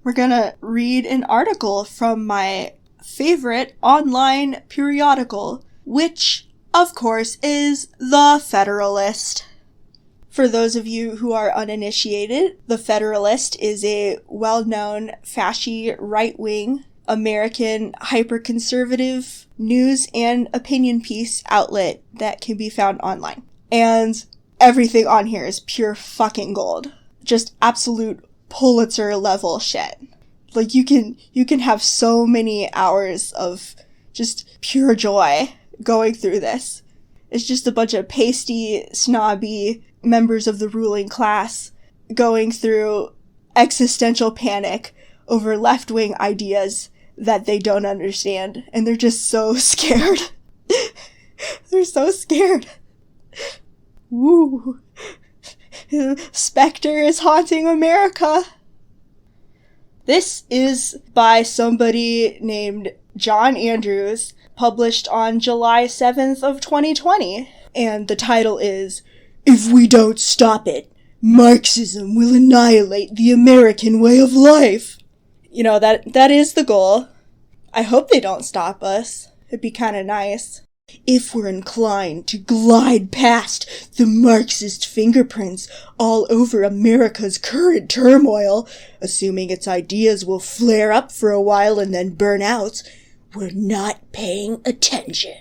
We're gonna read an article from my favorite online periodical, which, of course, is The Federalist. For those of you who are uninitiated, The Federalist is a well-known fasci right-wing American hyper-conservative news and opinion piece outlet that can be found online. And everything on here is pure fucking gold. Just absolute Pulitzer level shit. Like, you can have so many hours of just pure joy going through this. It's just a bunch of pasty, snobby members of the ruling class going through existential panic over left-wing ideas that they don't understand, and they're just so scared. They're so scared. Woo. Spectre is haunting America. This is by somebody named John Andrews, published on July 7th of 2020. And the title is, "If we don't stop it, Marxism will annihilate the American way of life." You know, that is the goal. I hope they don't stop us. It'd be kind of nice. If we're inclined to glide past the Marxist fingerprints all over America's current turmoil, assuming its ideas will flare up for a while and then burn out, we're not paying attention.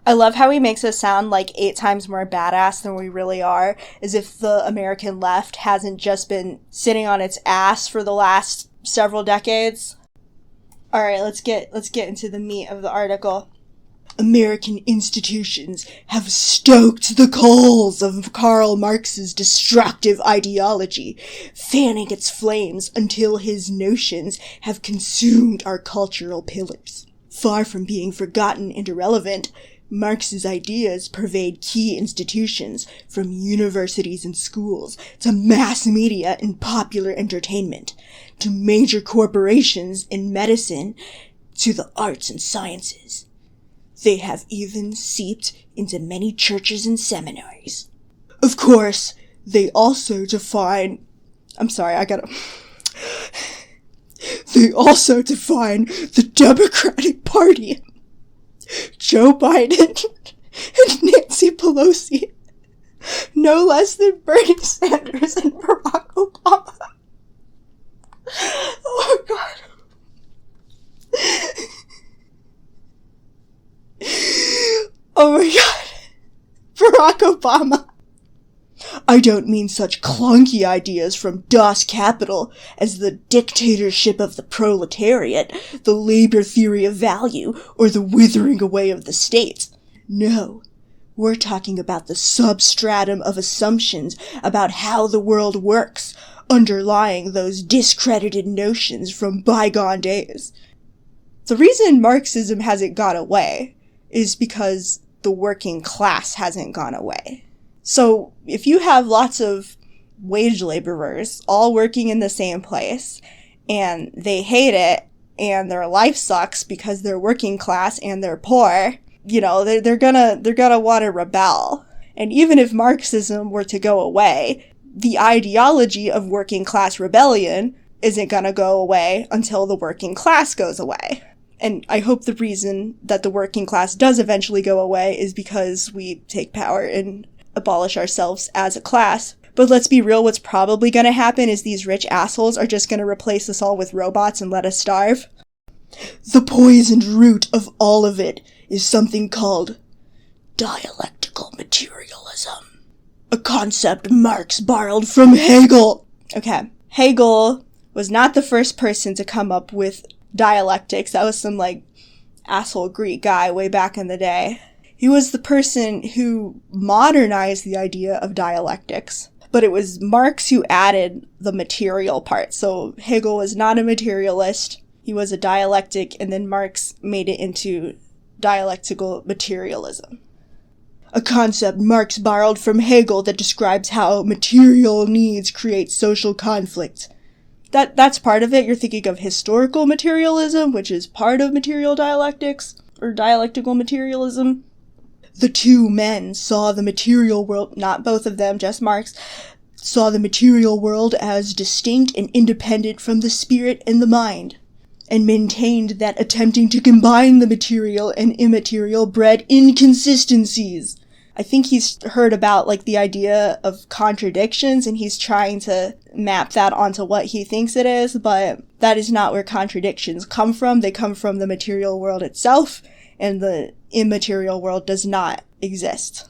I love how he makes us sound like 8 times more badass than we really are, as if the American left hasn't just been sitting on its ass for the last several decades. Alright, let's get into the meat of the article. American institutions have stoked the coals of Karl Marx's destructive ideology, fanning its flames until his notions have consumed our cultural pillars. Far from being forgotten and irrelevant, Marx's ideas pervade key institutions, from universities and schools, to mass media and popular entertainment, to major corporations in medicine, to the arts and sciences. They have even seeped into many churches and seminaries. Of course, they also define the Democratic Party. Joe Biden and Nancy Pelosi, no less than Bernie Sanders and Barack Obama. Oh god. Oh my god. Barack Obama. I don't mean such clunky ideas from Das Kapital as the dictatorship of the proletariat, the labor theory of value, or the withering away of the state. No, we're talking about the substratum of assumptions about how the world works, underlying those discredited notions from bygone days. The reason Marxism hasn't gone away is because the working class hasn't gone away. So, if you have lots of wage laborers all working in the same place, and they hate it, and their life sucks because they're working class and they're poor, you know, they're gonna want to rebel. And even if Marxism were to go away, the ideology of working class rebellion isn't gonna go away until the working class goes away. And I hope the reason that the working class does eventually go away is because we take power and abolish ourselves as a class. But let's be real, what's probably gonna happen is these rich assholes are just gonna replace us all with robots and let us starve. The poisoned root of all of it is something called dialectical materialism. A concept Marx borrowed from Hegel. Okay, Hegel was not the first person to come up with dialectics. That was some, asshole Greek guy way back in the day. He was the person who modernized the idea of dialectics, but it was Marx who added the material part. So Hegel was not a materialist, he was a dialectic, and then Marx made it into dialectical materialism. A concept Marx borrowed from Hegel that describes how material needs create social conflict. That's part of it. You're thinking of historical materialism, which is part of material dialectics, or dialectical materialism. The two men saw the material world, not both of them, just Marx, saw the material world as distinct and independent from the spirit and the mind, and maintained that attempting to combine the material and immaterial bred inconsistencies. I think he's heard about, like, the idea of contradictions, and he's trying to map that onto what he thinks it is, but that is not where contradictions come from. They come from the material world itself, and the immaterial world does not exist.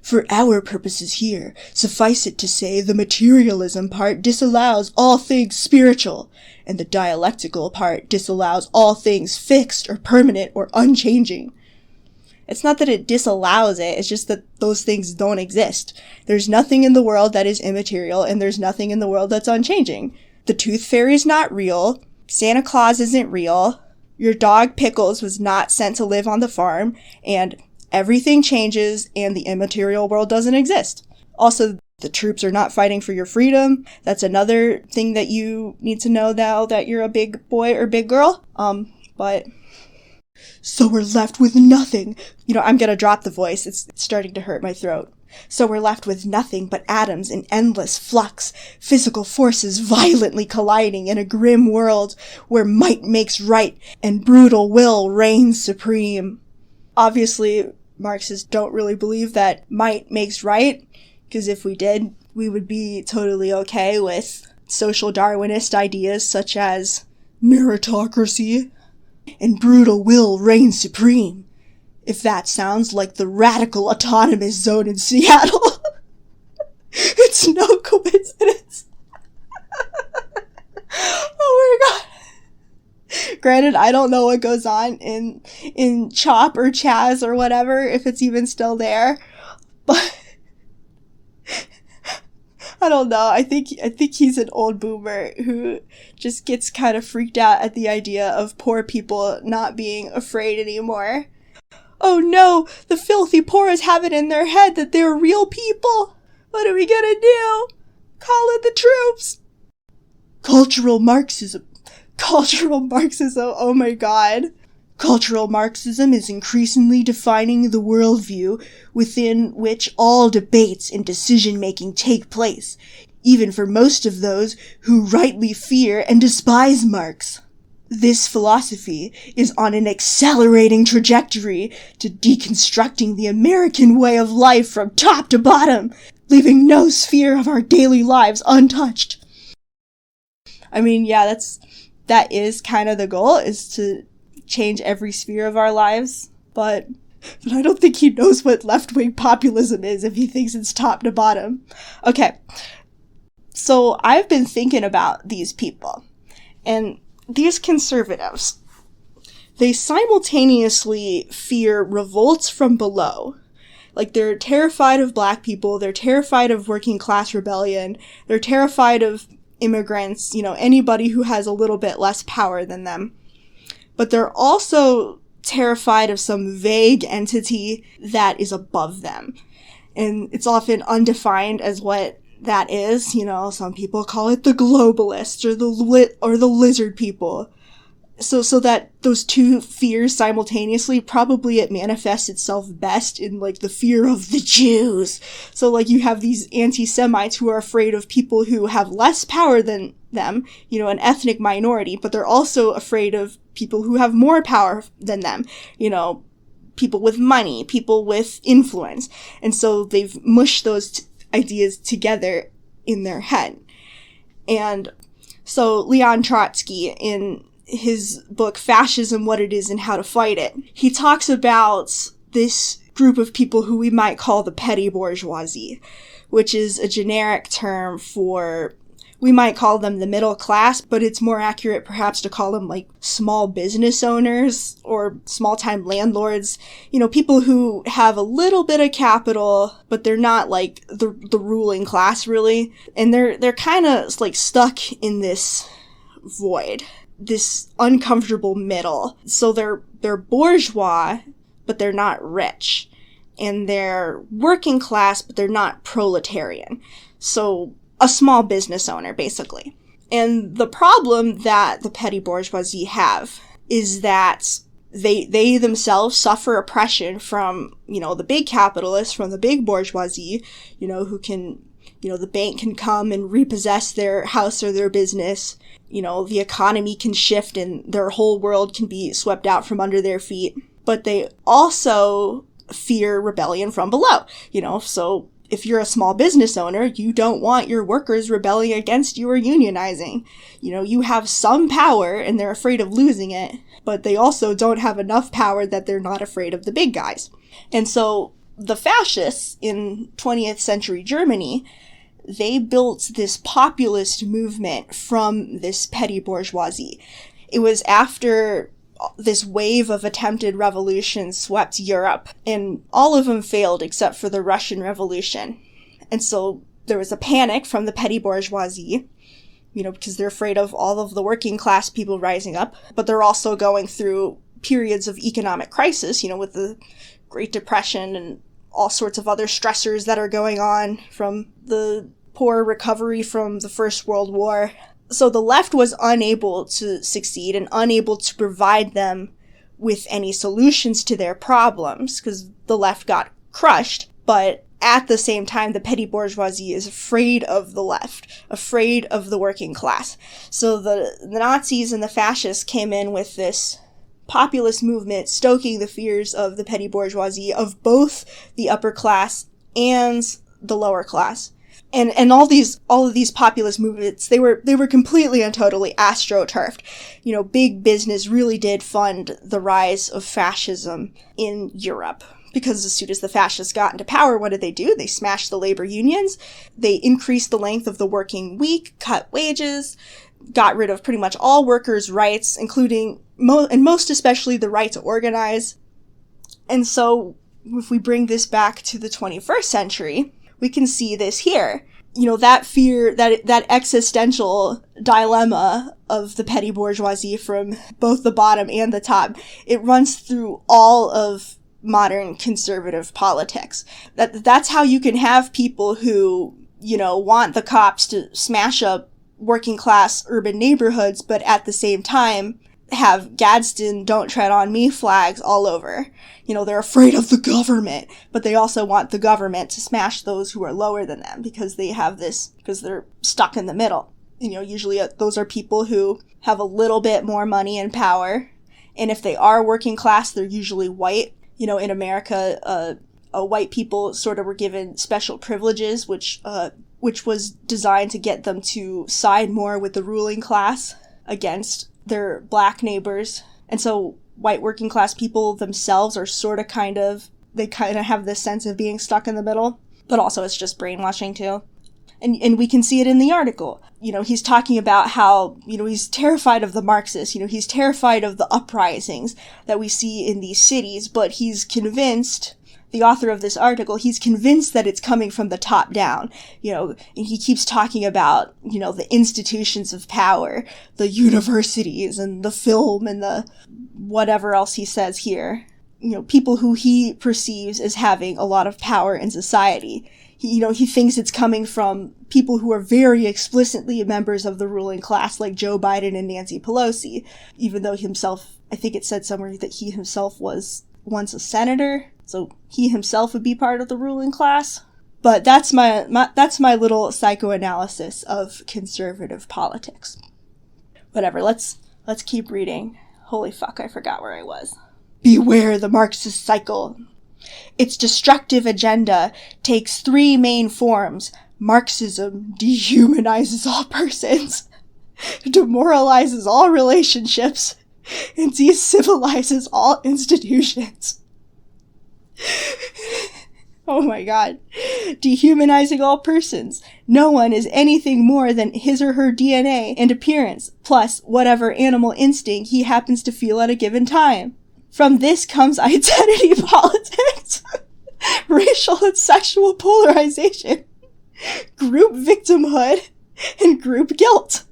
For our purposes here, suffice it to say the materialism part disallows all things spiritual, and the dialectical part disallows all things fixed or permanent or unchanging. It's not that it disallows it, it's just that those things don't exist. There's nothing in the world that is immaterial, and there's nothing in the world that's unchanging. The tooth fairy's not real, Santa Claus isn't real, your dog Pickles was not sent to live on the farm, and everything changes, and the immaterial world doesn't exist. Also, the troops are not fighting for your freedom. That's another thing that you need to know now that you're a big boy or big girl. But... So we're left with nothing. I'm gonna drop the voice. It's starting to hurt my throat. So we're left with nothing but atoms in endless flux, physical forces violently colliding in a grim world where might makes right and brutal will reigns supreme. Obviously, Marxists don't really believe that might makes right, because if we did, we would be totally okay with social Darwinist ideas such as meritocracy and brutal will reigns supreme, if that sounds like the radical autonomous zone in Seattle. It's no coincidence. Oh my god. Granted, I don't know what goes on in Chop or Chaz or whatever, if it's even still there, but I don't know. I think he's an old boomer who just gets kind of freaked out at the idea of poor people not being afraid anymore. Oh no, the filthy poors have it in their head that they're real people. What are we gonna do? Call in the troops. Cultural Marxism, oh my god. Cultural Marxism is increasingly defining the worldview within which all debates and decision-making take place, even for most of those who rightly fear and despise Marx. This philosophy is on an accelerating trajectory to deconstructing the American way of life from top to bottom, leaving no sphere of our daily lives untouched. I mean, yeah, that is kind of the goal, is to change every sphere of our lives, but I don't think he knows what left-wing populism is if he thinks it's top to bottom. Okay, so I've been thinking about these people, and these conservatives, they simultaneously fear revolts from below. Like, they're terrified of black people, they're terrified of working class rebellion, they're terrified of immigrants, anybody who has a little bit less power than them. But they're also terrified of some vague entity that is above them. And it's often undefined as what that is. Some people call it the globalists or the lizard people. So that those two fears simultaneously, probably it manifests itself best in, like, the fear of the Jews. So, like, you have these anti-Semites who are afraid of people who have less power than them, an ethnic minority, but they're also afraid of people who have more power than them, people with money, people with influence. And so they've mushed those ideas together in their head. And so Leon Trotsky, in his book Fascism, What It Is and How to Fight It, he talks about this group of people who we might call the petty bourgeoisie, which is a generic term for, we might call them the middle class, but it's more accurate perhaps to call them like small business owners or small-time landlords, people who have a little bit of capital, but they're not like the ruling class really, and they're kind of like stuck in this void, this uncomfortable middle. So they're bourgeois, but they're not rich. And they're working class, but they're not proletarian. So a small business owner, basically. And the problem that the petty bourgeoisie have is that they themselves suffer oppression from, the big capitalists, from the big bourgeoisie, who can the bank can come and repossess their house or their business. The economy can shift and their whole world can be swept out from under their feet. But they also fear rebellion from below, so if you're a small business owner, you don't want your workers rebelling against you or unionizing. You have some power and they're afraid of losing it, but they also don't have enough power that they're not afraid of the big guys. And so the fascists in 20th century Germany, they built this populist movement from this petty bourgeoisie. It was after this wave of attempted revolutions swept Europe, and all of them failed except for the Russian Revolution. And so there was a panic from the petty bourgeoisie, because they're afraid of all of the working class people rising up, but they're also going through periods of economic crisis, with the Great Depression and all sorts of other stressors that are going on from the poor recovery from the First World War. So the left was unable to succeed and unable to provide them with any solutions to their problems because the left got crushed. But at the same time, the petty bourgeoisie is afraid of the left, afraid of the working class. So the Nazis and the fascists came in with this populist movement stoking the fears of the petty bourgeoisie, of both the upper class and the lower class. And all of these populist movements, they were completely and totally astroturfed. Big business really did fund the rise of fascism in Europe. Because as soon as the fascists got into power, what did they do? They smashed the labor unions. They increased the length of the working week, cut wages, got rid of pretty much all workers' rights, including, and most especially, the right to organize. And so, if we bring this back to the 21st century, we can see this here. That fear, that existential dilemma of the petty bourgeoisie from both the bottom and the top, it runs through all of modern conservative politics. That's how you can have people who, want the cops to smash up working class urban neighborhoods, but at the same time have Gadsden Don't Tread on Me flags all over. They're afraid of the government, but they also want the government to smash those who are lower than them because they're stuck in the middle. Usually those are people who have a little bit more money and power. And if they are working class, they're usually white. In America, white people sort of were given special privileges, which was designed to get them to side more with the ruling class against their black neighbors. And so white working class people themselves are they kind of have this sense of being stuck in the middle, but also it's just brainwashing too. And we can see it in the article. He's talking about how, he's terrified of the Marxists, he's terrified of the uprisings that we see in these cities, but he's convinced, the author of this article, he's convinced that it's coming from the top down, and he keeps talking about, the institutions of power, the universities and the film and the whatever else he says here, people who he perceives as having a lot of power in society. He thinks it's coming from people who are very explicitly members of the ruling class, like Joe Biden and Nancy Pelosi, even though himself, I think it said somewhere that he himself was once a senator, so he himself would be part of the ruling class. But that's my little psychoanalysis of conservative politics. Whatever, let's keep reading. Holy fuck, I forgot where I was. Beware the Marxist cycle. Its destructive agenda takes three main forms. Marxism dehumanizes all persons, demoralizes all relationships, and decivilizes all institutions. Oh my god. Dehumanizing all persons. No one is anything more than his or her DNA and appearance, plus whatever animal instinct he happens to feel at a given time. From this comes identity politics, racial and sexual polarization, group victimhood, and group guilt.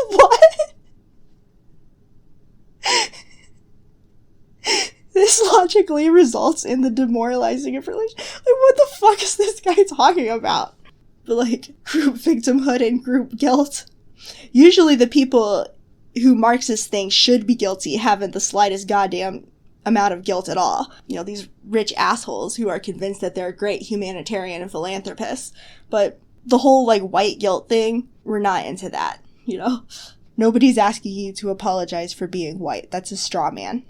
What? This logically results in the demoralizing of relations. Like, what the fuck is this guy talking about? But, group victimhood and group guilt. Usually the people who Marxists think should be guilty haven't the slightest goddamn amount of guilt at all. You know, these rich assholes who are convinced that they're a great humanitarian and philanthropists. But the whole, like, white guilt thing, we're not into that, you know? Nobody's asking you to apologize for being white. That's a straw man.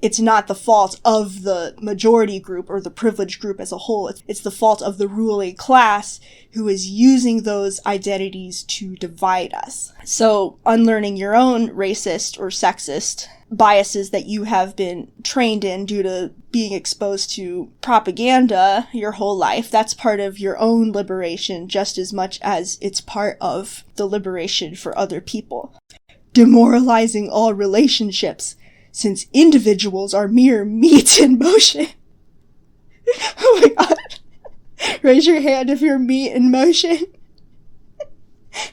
It's not the fault of the majority group or the privileged group as a whole. It's the fault of the ruling class who is using those identities to divide us. So unlearning your own racist or sexist biases that you have been trained in due to being exposed to propaganda your whole life, that's part of your own liberation just as much as it's part of the liberation for other people. Demoralizing all relationships, since individuals are mere meat in motion. Oh my god. Raise your hand if you're meat in motion.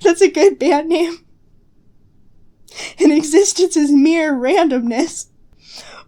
That's a good band name. And existence is mere randomness.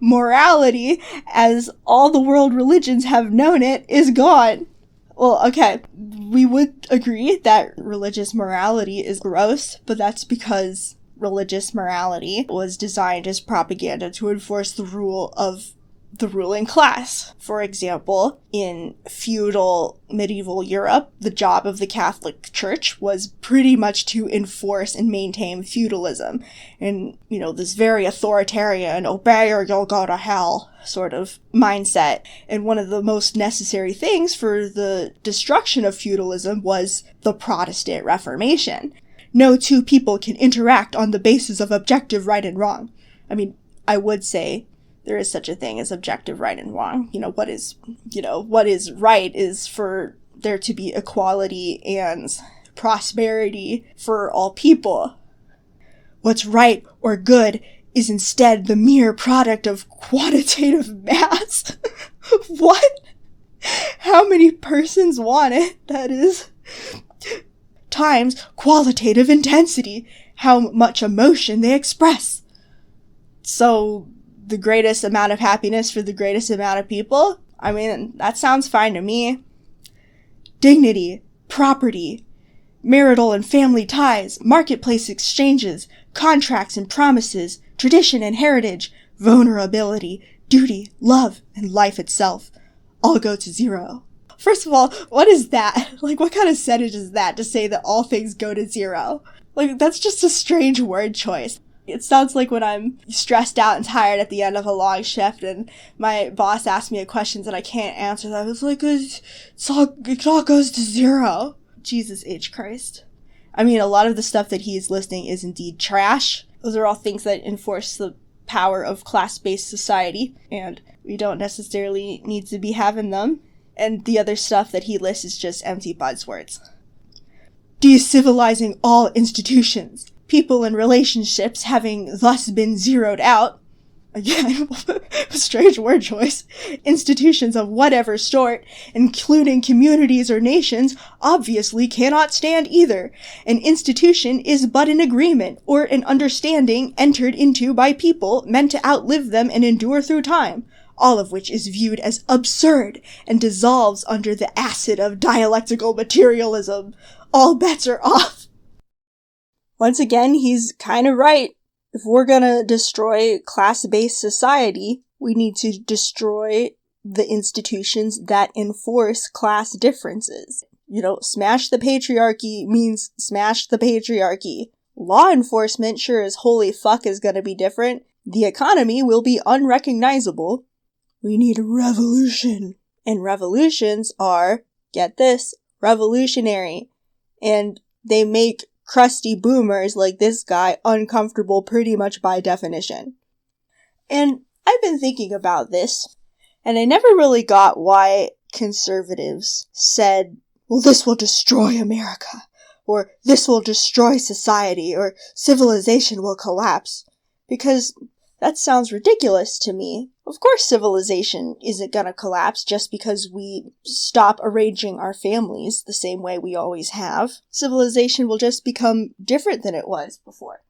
Morality, as all the world religions have known it, is gone. Well, okay, we would agree that religious morality is gross, but that's because religious morality was designed as propaganda to enforce the rule of the ruling class. For example, in feudal medieval Europe, the job of the Catholic Church was pretty much to enforce and maintain feudalism. And, you know, this very authoritarian, obey or you'll go to hell sort of mindset. And one of the most necessary things for the destruction of feudalism was the Protestant Reformation. No two people can interact on the basis of objective right and wrong. I mean, I would say there is such a thing as objective right and wrong. What is right is for there to be equality and prosperity for all people. What's right or good is instead the mere product of quantitative mass. What? How many persons want it? That is times qualitative intensity, how much emotion they express. So, the greatest amount of happiness for the greatest amount of people? I mean, that sounds fine to me. Dignity, property, marital and family ties, marketplace exchanges, contracts and promises, tradition and heritage, vulnerability, duty, love, and life itself all go to zero. First of all, what is that? Like, what kind of sentence is that to say that all things go to zero? Like, that's just a strange word choice. It sounds like when I'm stressed out and tired at the end of a long shift and my boss asks me a question that I can't answer. That was like, it all goes to zero. Jesus H. Christ. I mean, a lot of the stuff that he is listing is indeed trash. Those are all things that enforce the power of class-based society, and we don't necessarily need to be having them. And the other stuff that he lists is just empty buzzwords. Decivilizing all institutions. People and relationships having thus been zeroed out. Again, strange word choice. Institutions of whatever sort, including communities or nations, obviously cannot stand either. An institution is but an agreement or an understanding entered into by people meant to outlive them and endure through time, all of which is viewed as absurd and dissolves under the acid of dialectical materialism. All bets are off. Once again, he's kind of right. If we're gonna destroy class-based society, we need to destroy the institutions that enforce class differences. Smash the patriarchy means smash the patriarchy. Law enforcement sure as holy fuck is gonna be different. The economy will be unrecognizable. We need a revolution. And revolutions are, get this, revolutionary. And they make crusty boomers like this guy uncomfortable pretty much by definition. And I've been thinking about this, and I never really got why conservatives said, well, this will destroy America, or this will destroy society, or civilization will collapse, because that sounds ridiculous to me. Of course civilization isn't gonna collapse just because we stop arranging our families the same way we always have. Civilization will just become different than it was before.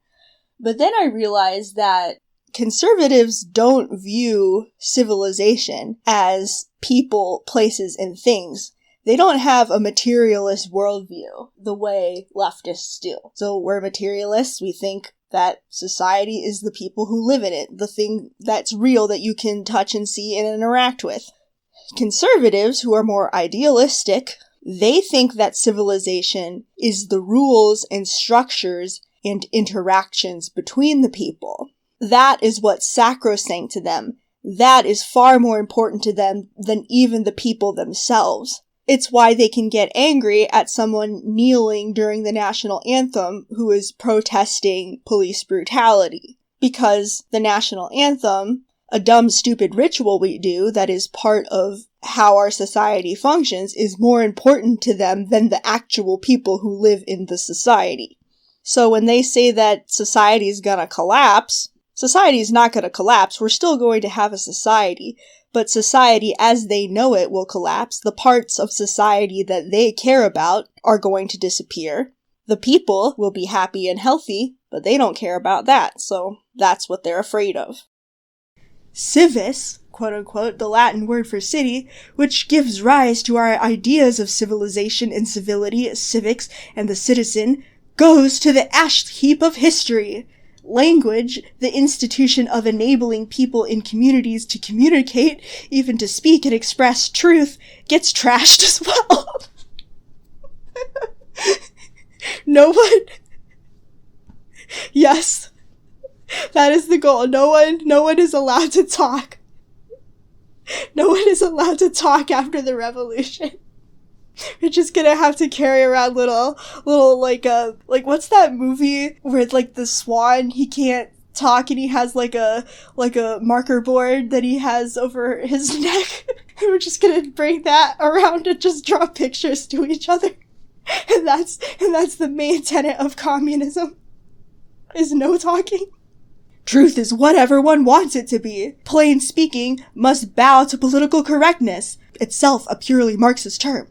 But then I realized that conservatives don't view civilization as people, places, and things. They don't have a materialist worldview the way leftists do. So we're materialists. We think that society is the people who live in it, the thing that's real that you can touch and see and interact with. Conservatives, who are more idealistic, they think that civilization is the rules and structures and interactions between the people. That is what's sacrosanct to them. That is far more important to them than even the people themselves. It's why they can get angry at someone kneeling during the national anthem who is protesting police brutality. Because the national anthem, a dumb, stupid ritual we do that is part of how our society functions, is more important to them than the actual people who live in the society. So when they say that society is gonna collapse, society is not gonna collapse. We're still going to have a society. But society as they know it will collapse. The parts of society that they care about are going to disappear. The people will be happy and healthy, but they don't care about that. So that's what they're afraid of. Civis, quote-unquote, the Latin word for city, which gives rise to our ideas of civilization and civility, civics, and the citizen, goes to the ash heap of history. Language, the institution of enabling people in communities to communicate, even to speak and express truth, gets trashed as well. No one... Yes. That is the goal. No one is allowed to talk. No one is allowed to talk after the revolution. We're just gonna have to carry around little, like what's that movie where, like, the swan, he can't talk and he has, like a marker board that he has over his neck? And we're just gonna bring that around and just draw pictures to each other. And that's the main tenet of communism, is no talking. Truth is whatever one wants it to be. Plain speaking must bow to political correctness, itself a purely Marxist term.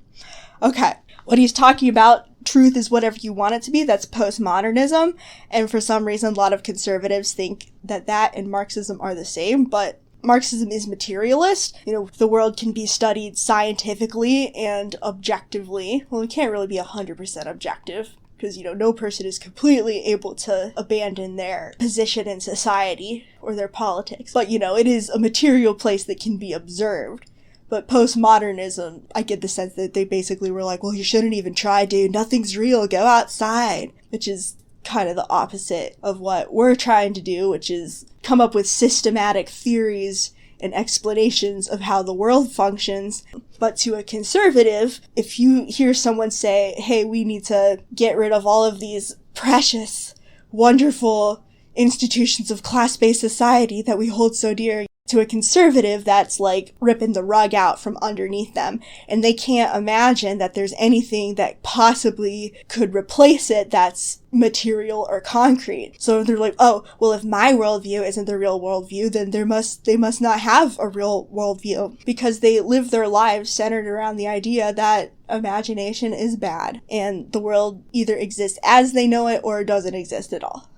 Okay, what he's talking about, truth is whatever you want it to be, that's postmodernism, and for some reason a lot of conservatives think that and Marxism are the same, but Marxism is materialist. You know, the world can be studied scientifically and objectively. Well, it can't really be 100% objective, because, you know, no person is completely able to abandon their position in society or their politics. But, you know, it is a material place that can be observed. But postmodernism, I get the sense that they basically were like, well, you shouldn't even try, dude. Nothing's real. Go outside. Which is kind of the opposite of what we're trying to do, which is come up with systematic theories and explanations of how the world functions. But to a conservative, if you hear someone say, hey, we need to get rid of all of these precious, wonderful institutions of class-based society that we hold so dear, to a conservative, that's like ripping the rug out from underneath them. And they can't imagine that there's anything that possibly could replace it that's material or concrete. So they're like, oh, well, if my worldview isn't the real worldview, then they must not have a real worldview, because they live their lives centered around the idea that imagination is bad and the world either exists as they know it or doesn't exist at all.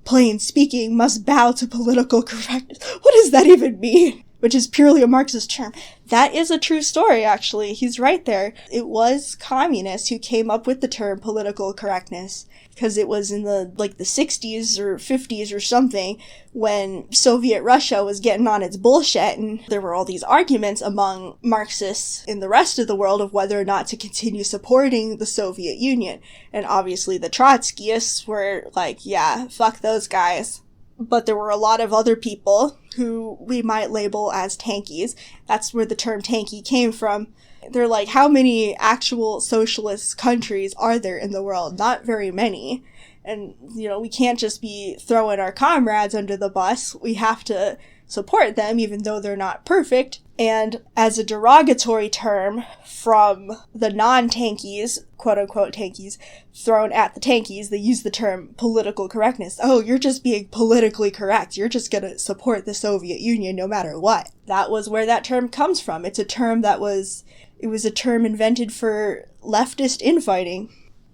Plain speaking must bow to political correctness. What does that even mean? Which is purely a Marxist term. That is a true story, actually. He's right there. It was communists who came up with the term political correctness, because it was in the 60s or 50s or something when Soviet Russia was getting on its bullshit, and there were all these arguments among Marxists in the rest of the world of whether or not to continue supporting the Soviet Union. And obviously the Trotskyists were like, yeah, fuck those guys. But there were a lot of other people who we might label as tankies. That's where the term tanky came from. They're like, how many actual socialist countries are there in the world? Not very many. And, you know, we can't just be throwing our comrades under the bus. We have to support them, even though they're not perfect. And as a derogatory term from the non-tankies, quote-unquote tankies, thrown at the tankies, they use the term political correctness. Oh, you're just being politically correct. You're just gonna support the Soviet Union no matter what. That was where that term comes from. It's a term it was a term invented for leftist infighting.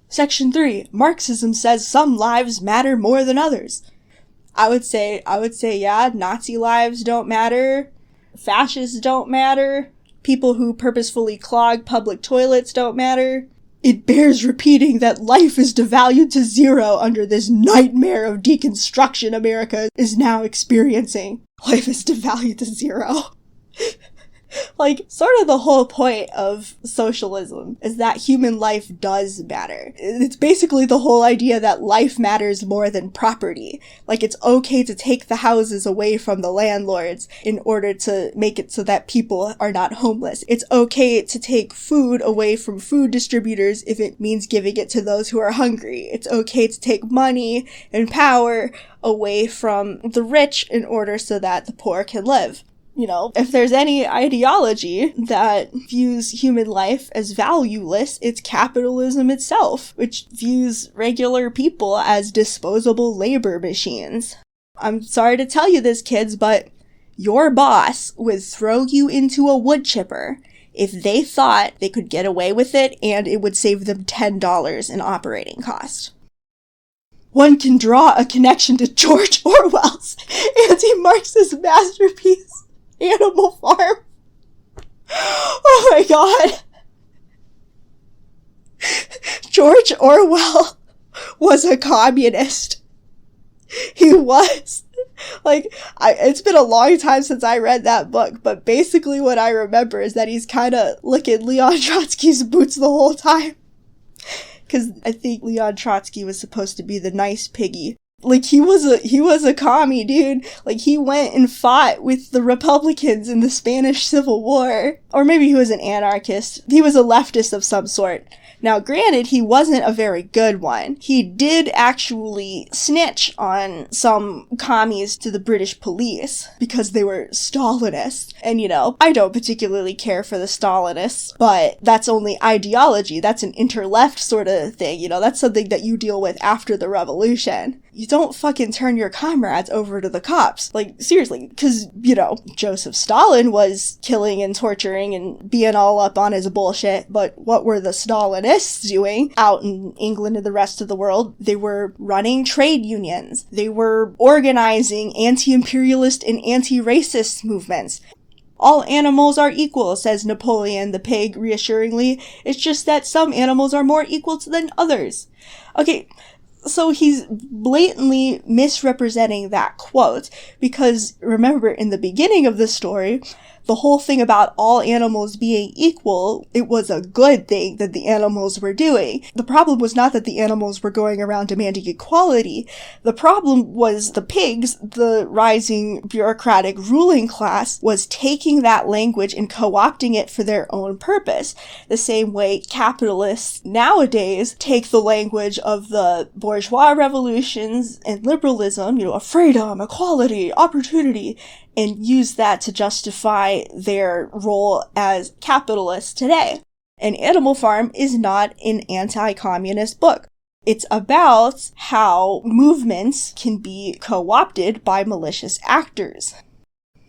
Section 3. Marxism says some lives matter more than others. I would say, yeah, Nazi lives don't matter. Fascists don't matter. people who purposefully clog public toilets don't matter. It bears repeating that life is devalued to zero under this nightmare of deconstruction America is now experiencing. Life is devalued to zero. Like, sort of the whole point of socialism is that human life does matter. It's basically the whole idea that life matters more than property. Like, it's okay to take the houses away from the landlords in order to make it so that people are not homeless. It's okay to take food away from food distributors if it means giving it to those who are hungry. It's okay to take money and power away from the rich in order so that the poor can live. You know, if there's any ideology that views human life as valueless, it's capitalism itself, which views regular people as disposable labor machines. I'm sorry to tell you this, kids, but your boss would throw you into a wood chipper if they thought they could get away with it and it would save them $10 in operating cost. One can draw a connection to George Orwell's anti-Marxist masterpiece, Animal Farm. Oh my god. George Orwell was a communist. He was. Like, it's been a long time since I read that book, but basically what I remember is that he's kind of licking Leon Trotsky's boots the whole time. Because I think Leon Trotsky was supposed to be the nice piggy. Like, he was a commie, dude. Like, he went and fought with the Republicans in the Spanish Civil War. Or maybe he was an anarchist. He was a leftist of some sort. Now, granted, he wasn't a very good one. He did actually snitch on some commies to the British police because they were Stalinists. And, you know, I don't particularly care for the Stalinists, but that's only ideology. That's an inter-left sort of thing, you know? That's something that you deal with after the revolution. You don't fucking turn your comrades over to the cops. Like, seriously, because, you know, Joseph Stalin was killing and torturing and being all up on his bullshit, but what were the Stalinists doing out in England and the rest of the world? They were running trade unions. They were organizing anti-imperialist and anti-racist movements. All animals are equal, says Napoleon the pig reassuringly. It's just that some animals are more equal than others. Okay, so he's blatantly misrepresenting that quote, because remember, in the beginning of the story, the whole thing about all animals being equal, it was a good thing that the animals were doing. The problem was not that the animals were going around demanding equality. The problem was the pigs, the rising bureaucratic ruling class, was taking that language and co-opting it for their own purpose. The same way capitalists nowadays take the language of the bourgeois revolutions and liberalism, you know, freedom, equality, opportunity, and use that to justify their role as capitalists today. And Animal Farm is not an anti-communist book. It's about how movements can be co-opted by malicious actors.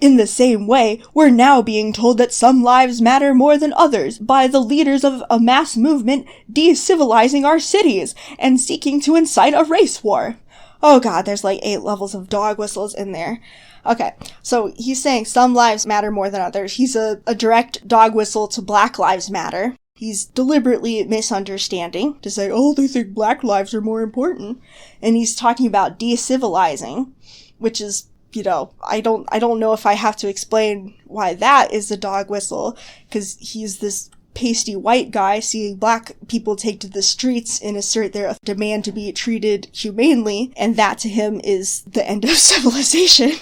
In the same way, we're now being told that some lives matter more than others by the leaders of a mass movement de-civilizing our cities and seeking to incite a race war. Oh god, there's like 8 levels of dog whistles in there. Okay, so he's saying some lives matter more than others. He's a direct dog whistle to Black Lives Matter. He's deliberately misunderstanding to say, oh, they think black lives are more important. And he's talking about de-civilizing, which is, you know, I don't know if I have to explain why that is the dog whistle, because he's this pasty white guy seeing black people take to the streets and assert their demand to be treated humanely, and that to him is the end of civilization.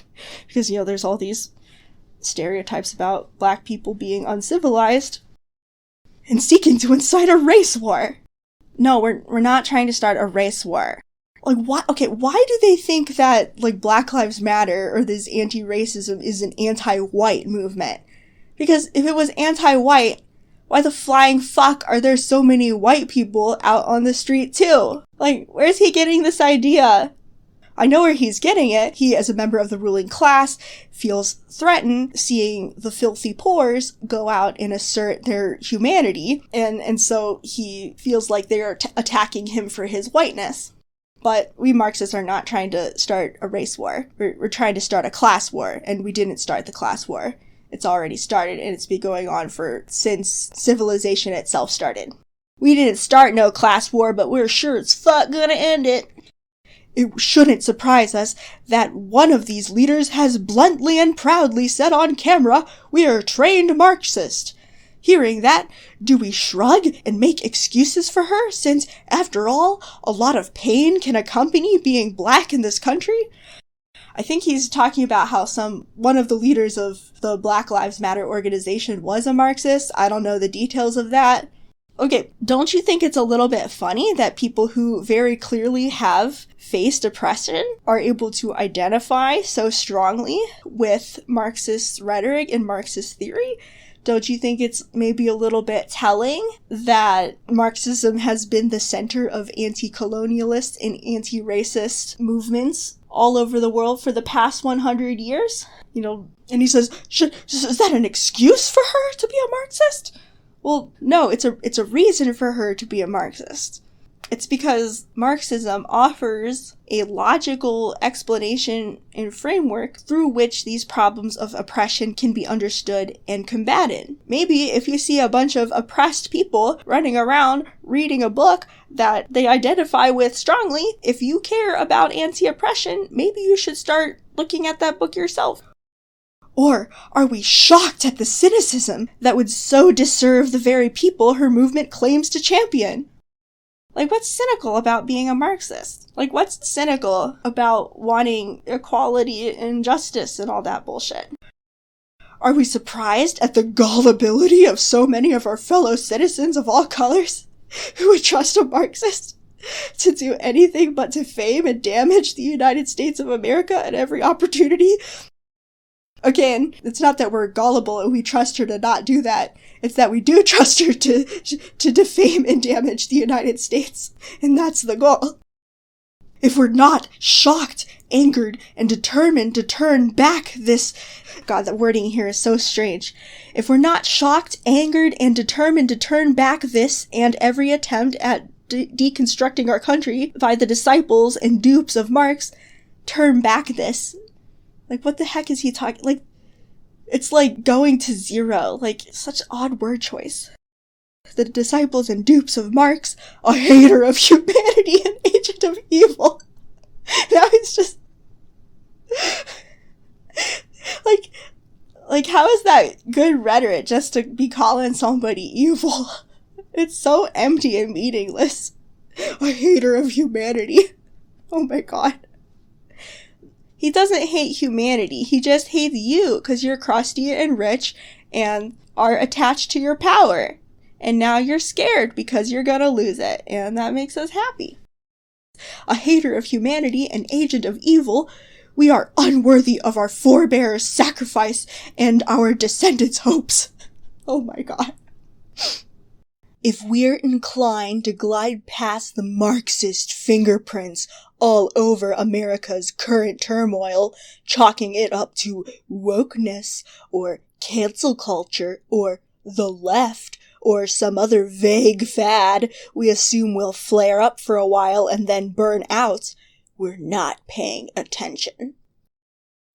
Because, you know, there's all these stereotypes about black people being uncivilized and seeking to incite a race war. No, we're not trying to start a race war. Like, why do they think that, like, Black Lives Matter or this anti-racism is an anti-white movement? Because if it was anti-white, why the flying fuck are there so many white people out on the street too? Like, where's he getting this idea? I know where he's getting it. He, as a member of the ruling class, feels threatened seeing the filthy poors go out and assert their humanity, and so he feels like they are attacking him for his whiteness. But we Marxists are not trying to start a race war. We're trying to start a class war, and we didn't start the class war. It's already started, and it's been going on since civilization itself started. We didn't start no class war, but we're sure as fuck gonna end it. It shouldn't surprise us that one of these leaders has bluntly and proudly said on camera, "We are trained Marxist." Hearing that, do we shrug and make excuses for her, since, after all, a lot of pain can accompany being black in this country? I think he's talking about how one of the leaders of the Black Lives Matter organization was a Marxist. I don't know the details of that. Okay, don't you think it's a little bit funny that people who very clearly have faced oppression are able to identify so strongly with Marxist rhetoric and Marxist theory? Don't you think it's maybe a little bit telling that Marxism has been the center of anti-colonialist and anti-racist movements all over the world for the past 100 years? And he says, is that an excuse for her to be a Marxist? Well, no, it's a reason for her to be a Marxist. It's because Marxism offers a logical explanation and framework through which these problems of oppression can be understood and combated. Maybe if you see a bunch of oppressed people running around reading a book that they identify with strongly, if you care about anti-oppression, maybe you should start looking at that book yourself. Or are we shocked at the cynicism that would so disserve the very people her movement claims to champion? Like, what's cynical about being a Marxist? Like, what's cynical about wanting equality and justice and all that bullshit? Are we surprised at the gullibility of so many of our fellow citizens of all colors who would trust a Marxist to do anything but defame and damage the United States of America at every opportunity? Again, it's not that we're gullible and we trust her to not do that. It's that we do trust her to defame and damage the United States. And that's the goal. If we're not shocked, angered, and determined to turn back this... God, the wording here is so strange. If we're not shocked, angered, and determined to turn back this and every attempt at deconstructing our country by the disciples and dupes of Marx, turn back this... Like, what the heck is he talking? Like, it's like going to zero. Like, such odd word choice. The disciples and dupes of Marx, a hater of humanity and agent of evil. Now it's just... Like, how is that good rhetoric just to be calling somebody evil? It's so empty and meaningless. A hater of humanity. Oh my god. He doesn't hate humanity, he just hates you because you're crusty and rich and are attached to your power. And now you're scared because you're gonna lose it, and that makes us happy. A hater of humanity, an agent of evil, we are unworthy of our forebears' sacrifice and our descendants' hopes. Oh my god. If we're inclined to glide past the Marxist fingerprints all over America's current turmoil, chalking it up to wokeness, or cancel culture, or the left, or some other vague fad we assume will flare up for a while and then burn out, we're not paying attention.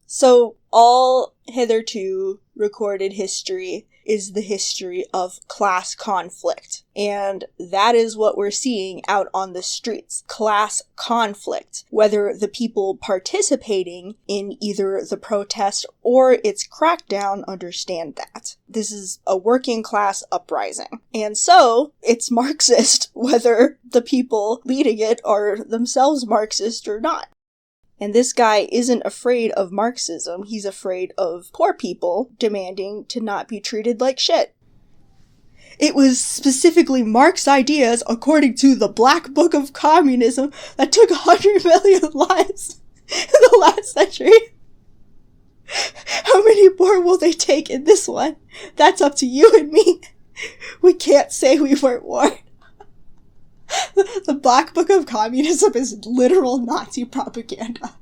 So, all hitherto recorded history is the history of class conflict. And that is what we're seeing out on the streets. Class conflict. Whether the people participating in either the protest or its crackdown understand that. This is a working class uprising. And so, it's Marxist whether the people leading it are themselves Marxist or not. And this guy isn't afraid of Marxism, he's afraid of poor people demanding to not be treated like shit. It was specifically Marx's ideas, according to the Black Book of Communism, that took 100 million lives in the last century. How many more will they take in this one? That's up to you and me. We can't say we weren't warned. The Black Book of Communism is literal Nazi propaganda.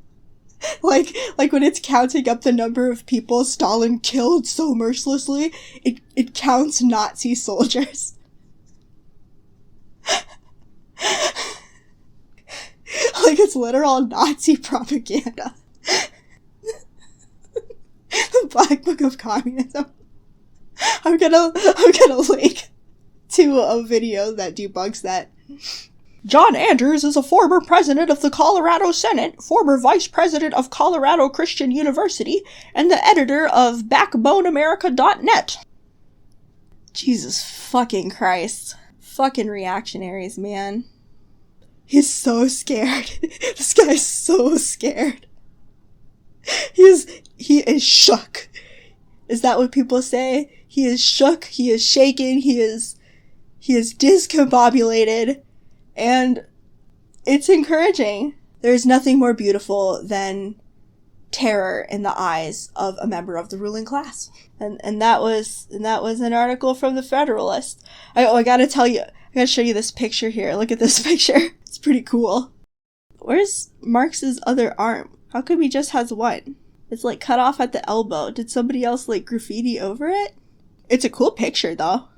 Like when it's counting up the number of people Stalin killed so mercilessly, it counts Nazi soldiers. Like it's literal Nazi propaganda. The Black Book of Communism. I'm gonna link to a video that debunks that. John Andrews is a former president of the Colorado Senate, former vice president of Colorado Christian University, and the editor of BackboneAmerica.net. Jesus fucking Christ. Fucking reactionaries, man. He's so scared. This guy's so scared. He is shook. Is that what people say? He is shook, he is shaken, he is discombobulated. And it's encouraging. There is nothing more beautiful than terror in the eyes of a member of the ruling class. And that was an article from the Federalist. I gotta tell you, I gotta show you this picture here. Look at this picture. It's pretty cool. Where's Marx's other arm? How come he just has one? It's like cut off at the elbow. Did somebody else like graffiti over it? It's a cool picture though.